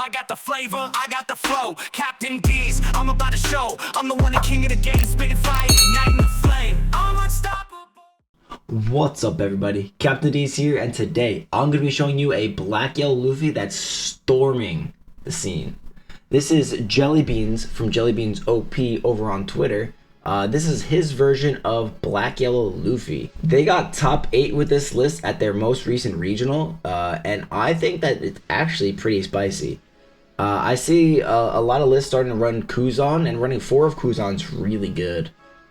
I got the flavor, I got the flow. Captain D's, I'm about to show. I'm the one, the king of the game, spitting fire, igniting the flame. I'm unstoppable. What's up, everybody? Captain D's here, and today I'm going to be showing you a black yellow Luffy that's storming the scene. This is Jelly Beans from Jelly Beans OP over on Twitter. This is his version of black yellow Luffy. They got top 8 with this list at their most recent regional, and I think that it's actually pretty spicy. I see a lot of lists starting to run Kuzan, and running 4 of Kuzan's really good.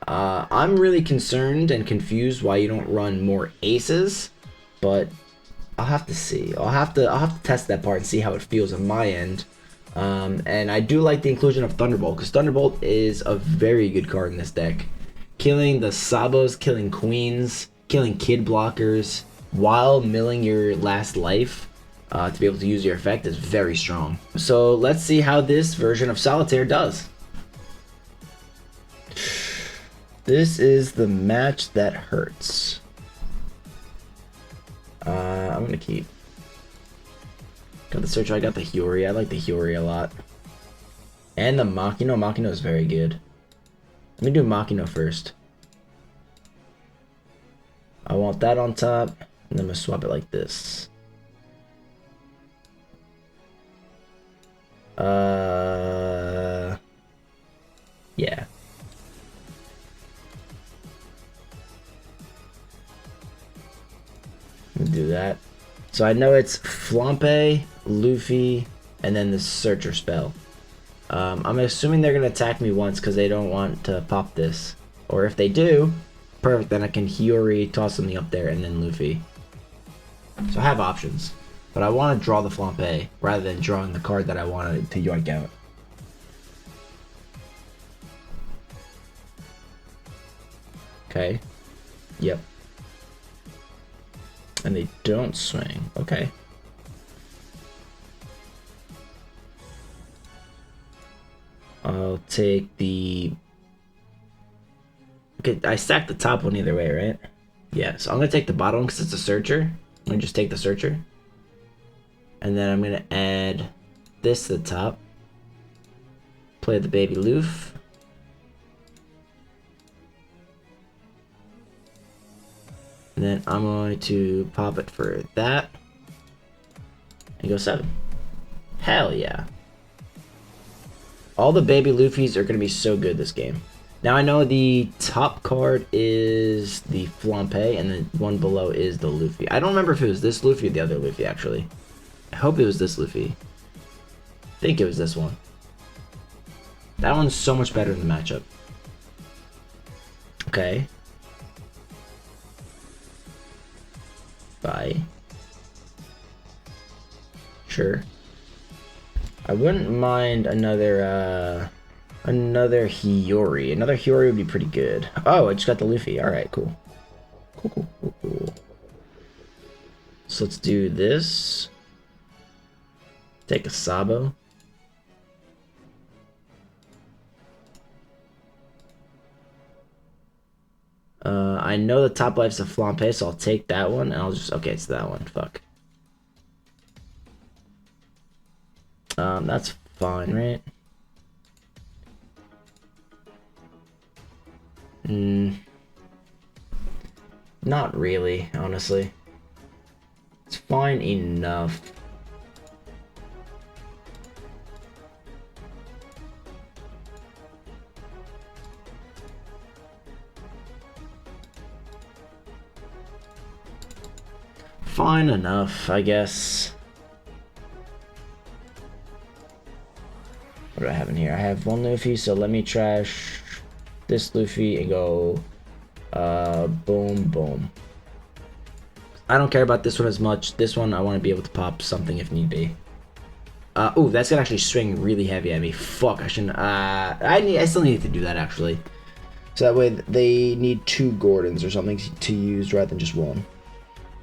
I'm really concerned and confused why you don't run more aces, but I'll have to see. I'll have to test that part and see how it feels on my end. And I do like the inclusion of Thunderbolt, because Thunderbolt is a very good card in this deck. Killing the Sabos, killing queens, killing kid blockers while milling your last life to be able to use your effect is very strong. So let's see how this version of Solitaire does. This is the match that hurts. I'm gonna keep. Got the Searcher, I got the Hiyori. I like the Hiyori a lot. And the Makino. Makino is very good. Let me do Makino first. I want that on top, and then I'm gonna swap it like this. Yeah. Let me do that. So I know it's Flampe, Luffy, and then the Searcher spell. I'm assuming they're going to attack me once because they don't want to pop this. Or if they do, perfect, then I can Hiyori, toss something up there, and then Luffy. So I have options. But I want to draw the Flampe rather than drawing the card that I wanted to yoink out. Okay. Yep. And they don't swing. Okay. I'll take the... Okay, I stacked the top one either way, right? Yeah, so I'm going to take the bottom one because it's a Searcher. I'm going to just take the Searcher. And then I'm going to add this to the top. Play the baby Luffy. And then I'm going to pop it for that. And go 7. Hell yeah. All the baby Luffys are going to be so good this game. Now I know the top card is the Flampe, and the one below is the Luffy. I don't remember if it was this Luffy or the other Luffy, actually. I hope it was this Luffy. I think it was this one. That one's so much better in the matchup. Okay. Bye. Sure. I wouldn't mind another Hiyori. Another Hiyori would be pretty good. Oh, I just got the Luffy. Alright, cool. Cool. So let's do this. Take a Sabo. I know the top life's a Flampe, so I'll take that one, and I'll just... Okay, it's that one. Fuck. That's fine, right? Not really, honestly. It's fine enough. Fine enough, I guess. What do I have in here? I have one Luffy, so let me trash this Luffy and go boom. I don't care about this one as much. This one I want to be able to pop something if need be. Ooh, that's gonna actually swing really heavy at me. Fuck, I shouldn't. I still need to do that actually. So that way they need 2 Gordons or something to use rather than just one.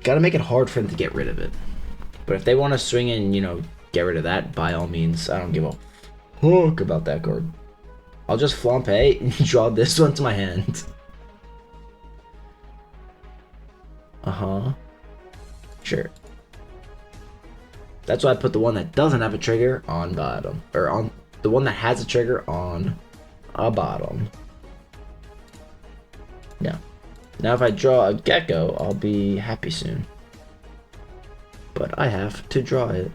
Gotta make it hard for them to get rid of it. But if they want to swing and, you know, get rid of that, by all means, I don't give a fuck about that card. I'll just Flampe and draw this one to my hand. Sure. That's why I put the one that doesn't have a trigger on bottom. Or on the one that has a trigger on a bottom. Yeah. Now if I draw a gecko, I'll be happy soon. But I have to draw it.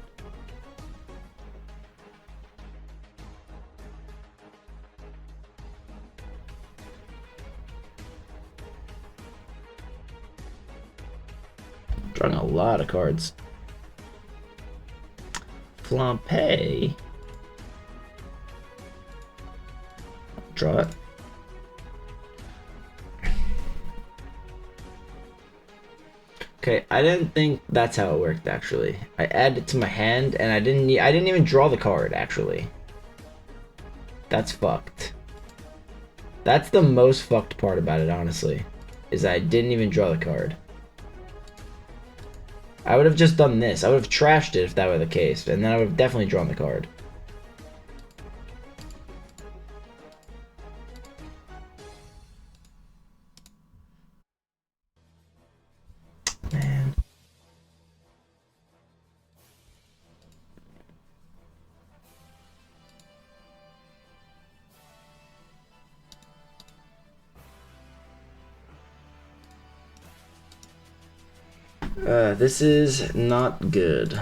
Drawing a lot of cards. Flampe. Draw it. Okay, I didn't think that's how it worked actually. I added it to my hand and I didn't even draw the card actually. That's fucked. That's the most fucked part about it honestly, is I didn't even draw the card. I would have just done this. I would have trashed it if that were the case, and then I would have definitely drawn the card. Man. This is not good.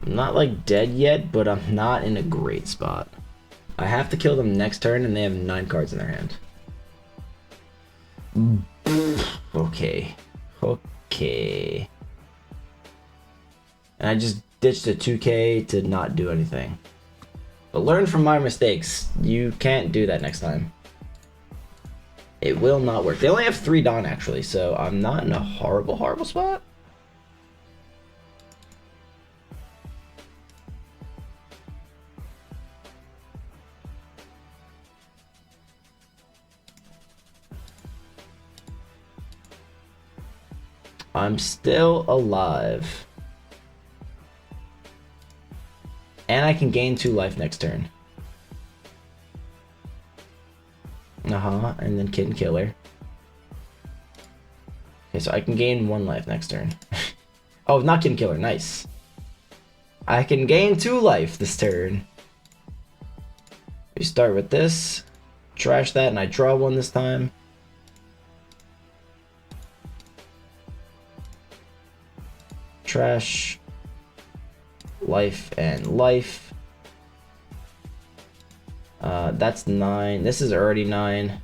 I'm not like dead yet, but I'm not in a great spot. I have to kill them next turn and they have 9 cards in their hand. Okay. Okay. And I just ditched a 2k to not do anything. But learn from my mistakes. You can't do that next time. It will not work. They only have 3 Dawn actually, so I'm not in a horrible spot. I'm still alive. And I can gain 2 life next turn. And then Kid and Killer. Okay, so I can gain 1 life next turn. Oh, not Kid and Killer, nice. I can gain 2 life this turn. We start with this. Trash that, and I draw 1 this time. Trash. Life and life. That's 9. This is already 9.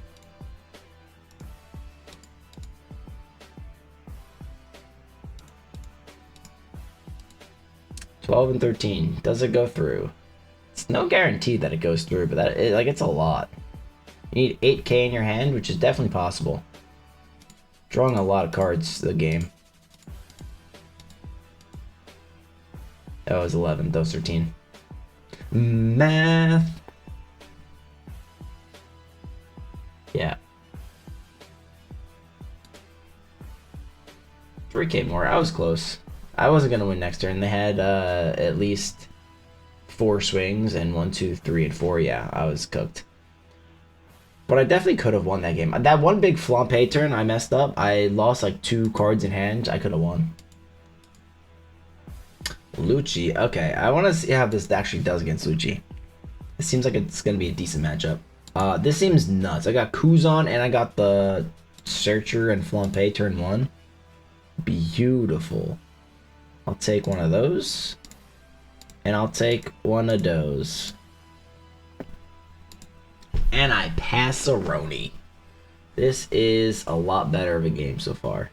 $12 and 13. Does it go through? It's no guarantee that it goes through, but it's a lot. You need 8k in your hand, which is definitely possible. Drawing a lot of cards the game. That was 11. That was 13. Math. Yeah. 3k more. I was close. I wasn't gonna win next turn. They had at least 4 swings and 1, 2, 3, and 4. Yeah, I was cooked. But I definitely could have won that game. That one big Flampe turn I messed up. I lost like 2 cards in hand. I could have won. Lucci. Okay, I want to see how this actually does against Lucci. It seems like it's gonna be a decent matchup. This seems nuts. I got Kuzan and I got the Searcher and Flampe turn 1. Beautiful. I'll take one of those. And I'll take one of those. And I pass Aroni. This is a lot better of a game so far.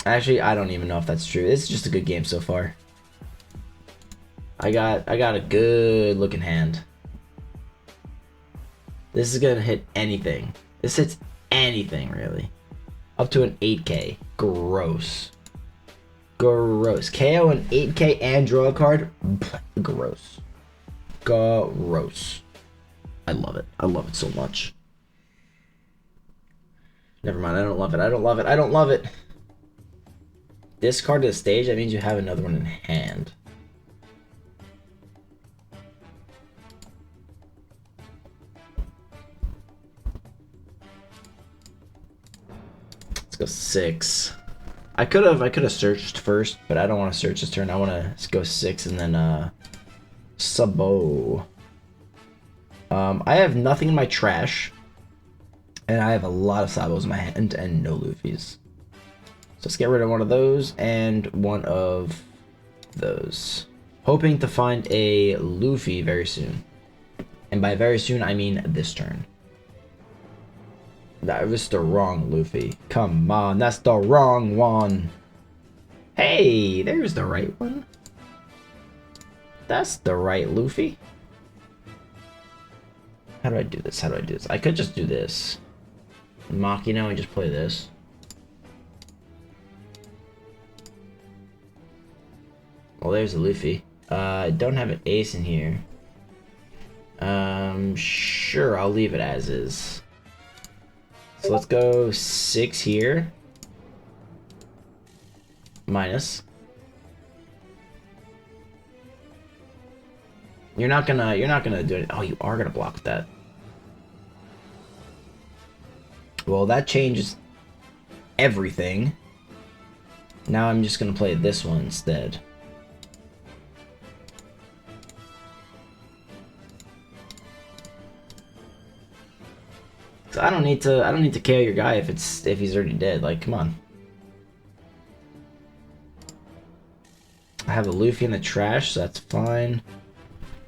Actually, I don't even know if that's true. It's just a good game so far. I got a good looking hand. This is gonna hit anything. This hits anything really. Up to an 8k. Gross. Gross. KO an 8k and draw a card. Gross. Gross. I love it. I love it so much. Never mind. I don't love it. I don't love it. I don't love it. Discard to the stage. That means you have another one in hand. Let's go 6. I could have searched first, but I don't want to search this turn. I want to go 6 and then Sabo. I have nothing in my trash, and I have a lot of Sabos in my hand and no Luffys. So let's get rid of one of those and one of those. Hoping to find a Luffy very soon. And by very soon, I mean this turn. That was the wrong Luffy. Come on, that's the wrong one. Hey, there's the right one. That's the right Luffy. How do I do this? How do I do this? I could just do this. Machina and just play this. Well, there's a Luffy. I don't have an ace in here. Sure, I'll leave it as is. So let's go 6 here. Minus. You're not gonna do it. Oh, you are gonna block with that. Well, that changes everything. Now I'm just gonna play this one instead. So I don't need to KO your guy if he's already dead. Like, come on. I have a Luffy in the trash, so that's fine.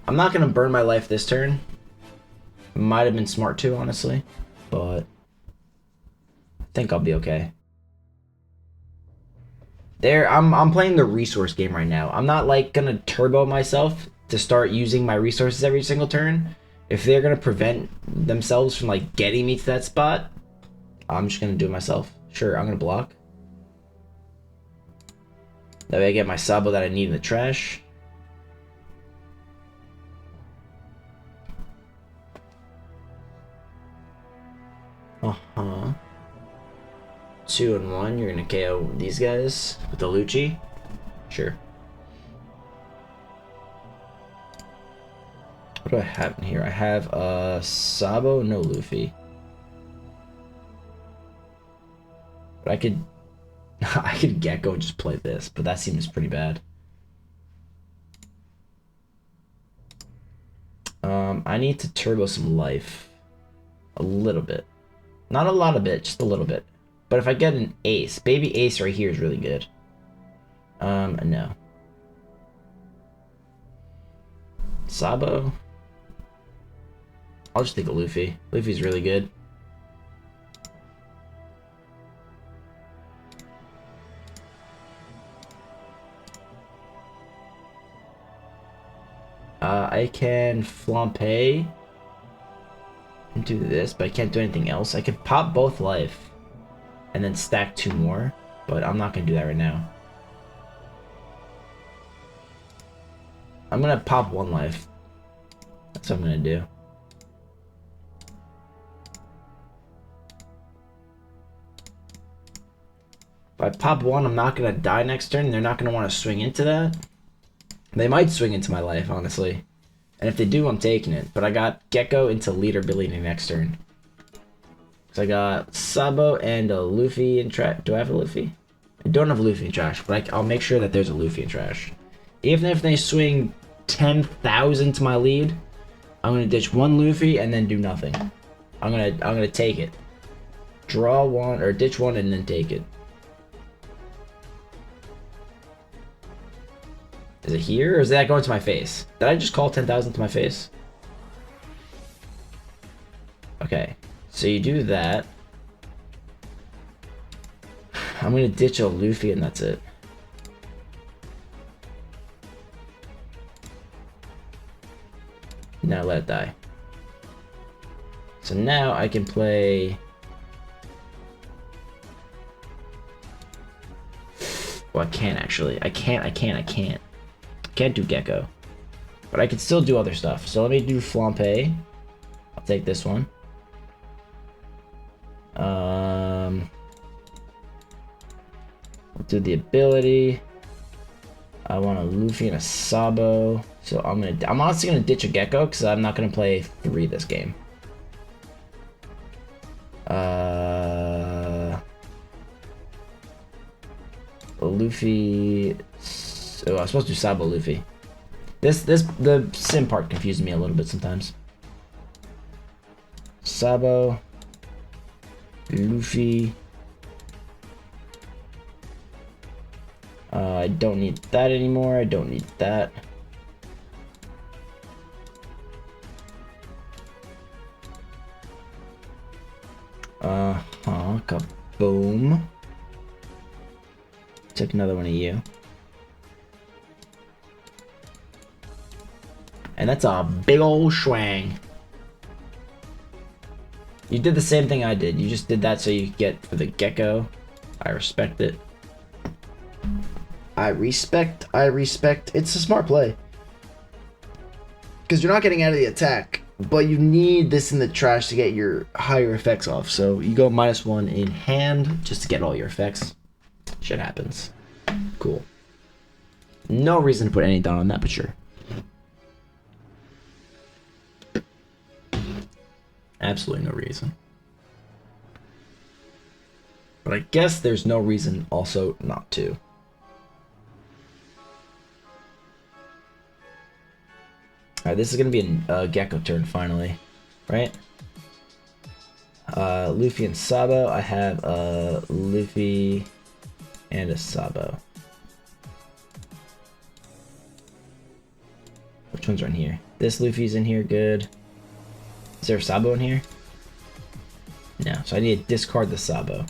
I'm not gonna burn my life this turn. Might have been smart to, honestly, but I think I'll be okay. I'm playing the resource game right now. I'm not like gonna turbo myself to start using my resources every single turn. If they're gonna prevent themselves from like getting me to that spot, I'm just gonna do it myself. Sure, I'm gonna block. That way I get my Sabo that I need in the trash. Uh-huh. 2 and 1, you're gonna KO these guys with the Lucci? Sure. What do I have in here? I have Sabo, no Luffy. But I could Gecko and just play this, but that seems pretty bad. I need to turbo some life. A little bit. Not a lot of it, just a little bit. But if I get an ace, baby ace right here is really good. No. Sabo. I'll just take a Luffy. Luffy's really good. I can Flampe and do this, but I can't do anything else. I could pop both life and then stack 2 more, but I'm not gonna do that right now. I'm gonna pop 1 life. That's what I'm gonna do. If I pop 1, I'm not gonna die next turn. They're not gonna want to swing into that. They might swing into my life, honestly. And if they do, I'm taking it. But I got Gecko into leader ability next turn. So I got Sabo and a Luffy in trash. Do I have a Luffy? I don't have a Luffy in trash, but I'll make sure that there's a Luffy in trash. Even if they swing 10,000 to my lead, I'm gonna ditch 1 Luffy and then do nothing. I'm gonna take it. Draw 1 or ditch 1 and then take it. Is it here, or is that going to my face? Did I just call 10,000 to my face? Okay, so you do that. I'm gonna ditch a Luffy and that's it. Now let it die. So now I can play... Well, I can't actually. I can't. Can't do Gecko. But I can still do other stuff. So let me do Flampe. I'll take this one. I'll do the ability. I want a Luffy and a Sabo. So I'm honestly gonna ditch a Gecko because I'm not gonna play 3 this game. Luffy. Oh, I was supposed to do Sabo Luffy. The sim part confuses me a little bit sometimes. Sabo Luffy. I don't need that anymore. I don't need that. Kaboom. Took another one of you. And that's a big old swang. You did the same thing I did. You just did that so you get for the gecko. I respect it. I respect. It's a smart play. Because you're not getting out of the attack. But you need this in the trash to get your higher effects off. So you go -1 in hand just to get all your effects. Shit happens. Cool. No reason to put any down on that, but sure. Absolutely no reason. But I guess there's no reason also not to. Alright, this is going to be a gecko turn finally, right? Luffy and Sabo. I have a Luffy and a Sabo. Which ones are in here? This Luffy's in here, good. Is there a Sabo in here? No, so I need to discard the Sabo.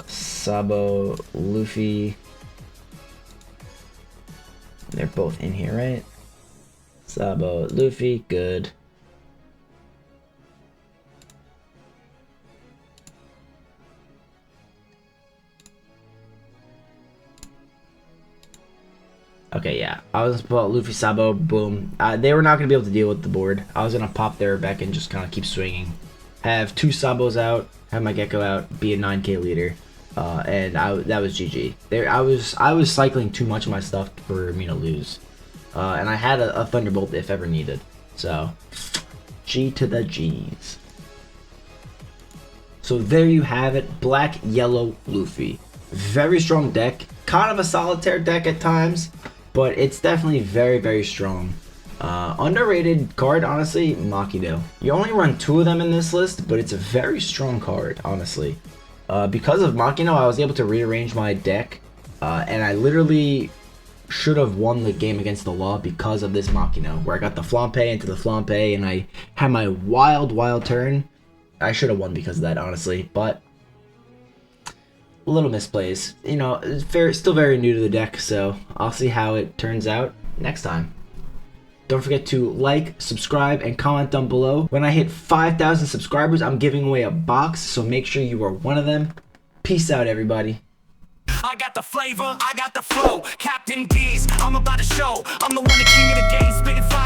Sabo, Luffy. They're both in here, right? Sabo, Luffy, good. Okay, yeah. I was about Luffy, Sabo, boom. They were not going to be able to deal with the board. I was going to pop their back and just kind of keep swinging. Have 2 Sabos out, have my Gecko out, be a 9k leader. And that was GG. I was cycling too much of my stuff for me to lose. And I had a Thunderbolt if ever needed. So, G to the G's. So there you have it. Black, yellow, Luffy. Very strong deck. Kind of a solitaire deck at times. But it's definitely very, very strong. Underrated card, honestly, Makino. You only run 2 of them in this list, but it's a very strong card, honestly. Because of Makino, I was able to rearrange my deck, and I literally should have won the game against the law because of this Makino, where I got the Flampe into the Flampe, and I had my wild turn. I should have won because of that, honestly, but little misplays. You know, still very new to the deck, so I'll see how it turns out next time. Don't forget to like, subscribe, and comment down below. When I hit 5,000 subscribers, I'm giving away a box, so make sure you are one of them. Peace out, everybody. I got the flavor, I got the flow. Captain D's, I'm about to show. I'm the one, the king of the game, spitting fire.